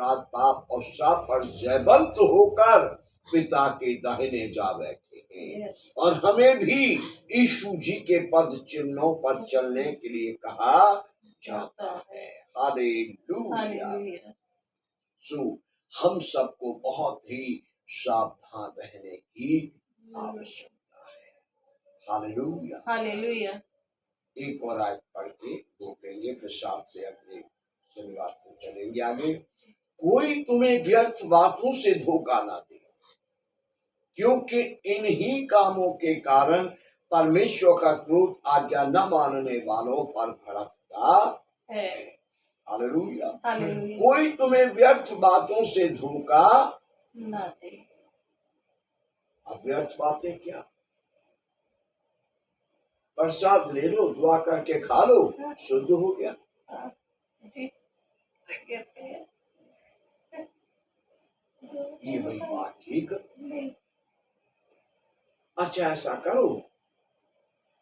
अपराध पाप और श्राप पर जयवंत होकर पिता के दाहिने जा बैठे हैं। और हमें भी यीशु जी के पद चिन्हों पर चलने के लिए कहा जाता है। हालेलुया। सो हम सबको बहुत ही सावधान रहने की आवश्यकता है। Hallelujah hallelujah. एक और आयत पढ़ के रोकेंगे, फिर 7 से अगले शनिवार को चलेंगे आगे। कोई तुम्हें व्यर्थ बातों से धोखा ना दे, क्योंकि इन्हीं कामों के कारण परमेश्वर का क्रोध आज्ञा न मानने वालों पर भड़कता है। हालेलुया। कोई तुम्हें व्यर्थ बातों से धोखा न दे। अब व्यर्थ बातें क्या? प्रसाद ले लो, दुआ करके खा लो, शुद्ध हो गया। ये वही बात ठीक है। अच्छा ऐसा करो,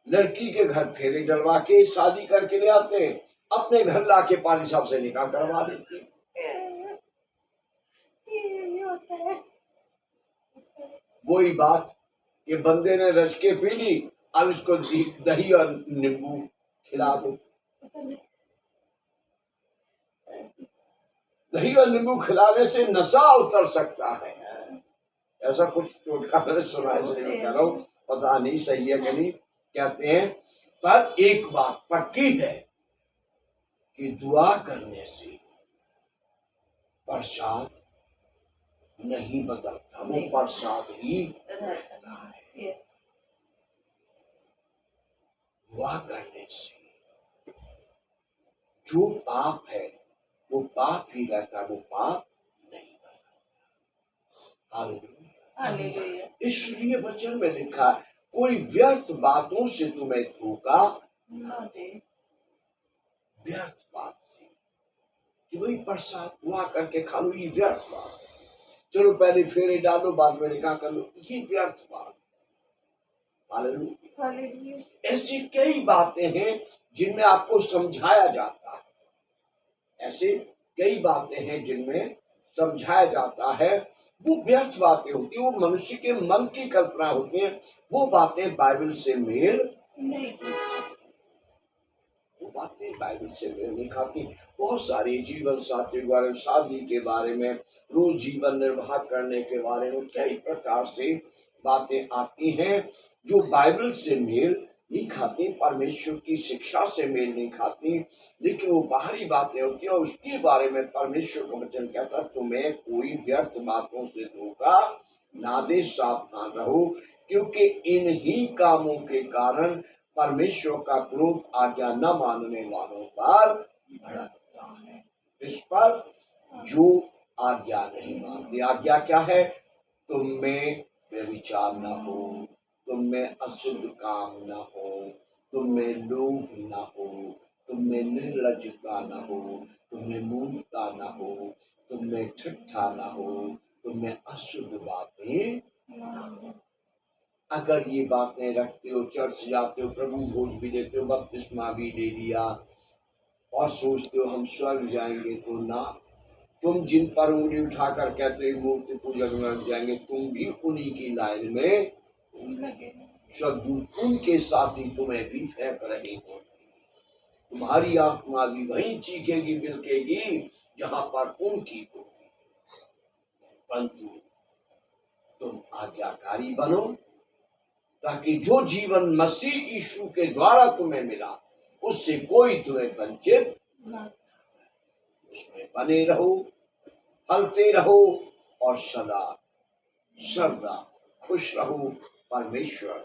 लड़की के घर फेरे डलवा के शादी करके ले आते, अपने घर लाके पाली साहब से निकाह करवा देते। वही बात कि बंदे ने रच के पी ली, अब इसको दही और नींबू खिला दो। दही और नींबू खिलाने से नशा उतर सकता है, ऐसा कुछ टोटका मैंने सुना है, इसलिए मैं कह रहा हूं, पता नहीं सही है कि नहीं। कहते हैं पर एक बात पक्की है कि दुआ करने से प्रसाद नहीं बदलता, वो प्रसाद ही रहता है। दुआ करने से जो पाप है वो पाप ही रहता, वो पाप नहीं बदलता। हालेलुया। इसलिए वचन में लिखा, कोई व्यर्थ बातों से तुम्हें धोखा न दे। व्यर्थ बात से कि वही प्रसाद दुआ करके खा लो, ये व्यर्थ बात है। चलो पहले फेरे डालो, बाद में निकाह कर लो, ये व्यर्थ बात। हालेलुया। ऐसी कई बातें हैं जिनमें आपको समझाया जाता है, ऐसे कई बातें हैं जिनमें समझाया जाता है, वो व्यर्थ बातें होती है, वो मनुष्य के मन की कल्पना होती है, वो बातें बाइबल से मेल नहीं खाती। वो बातें बाइबल से मेल नहीं खाती। बहुत सारी जीवन साथी के बारे में, शादी के बारे में, रोज जीवन निर्वाह करने के बारे में कई प्रकार से बातें आती हैं जो बाइबल से मेल नहीं खाती, परमेश्वर की शिक्षा से मेल नहीं खाती, लेकिन वो बाहरी बातें होती है और उसके बारे में परमेश्वर का वचन कहता है, तुम्हें कोई व्यर्थ बातों से धोखा ना दे, सावधान रहो, क्योंकि इन्हीं कामों के कारण परमेश्वर का क्रोध आज्ञा न मानने वालों पर भड़कता है। इस पर जो आज्ञा नहीं मानते। आज्ञा क्या है? तुम में व्यभिचार न हो, तुम में अशुद्ध काम न हो, तुम में लोभ न हो, तुम में निर्लज्जता न हो, तुम में मूर्खता न हो, तुम में ठट्ठा न हो, तुम में अशुद्ध बातें न हो। अगर ये बातें रखते हो, चर्च जाते हो, प्रभु भोज भी देते हो, बपतिस्मा भी ले लिया और सोचते हो हम स्वर्ग जाएंगे, तो ना, तुम जिन पर उंगली उठाकर कहते हो मूर्ति पूजक में लग जाएंगे, तुम भी उन्हीं की लाइन में लगे। सदूत उनके साथ ही तुम्हें भी फेंक रहे हैं, तुम्हारी आत्मा भी वहीं चीखेगी बिलकेगी जहां पर उनकी होगी। परंतु तुम आज्ञाकारी बनो, ताकि जो जीवन मसीह यीशु के द्वारा तुम्हें मिला उससे कोई तुम्हें वंचित न, उसमें बने रहो, फलते रहो और सदा सर्वदा खुश रहो। परमेश्वर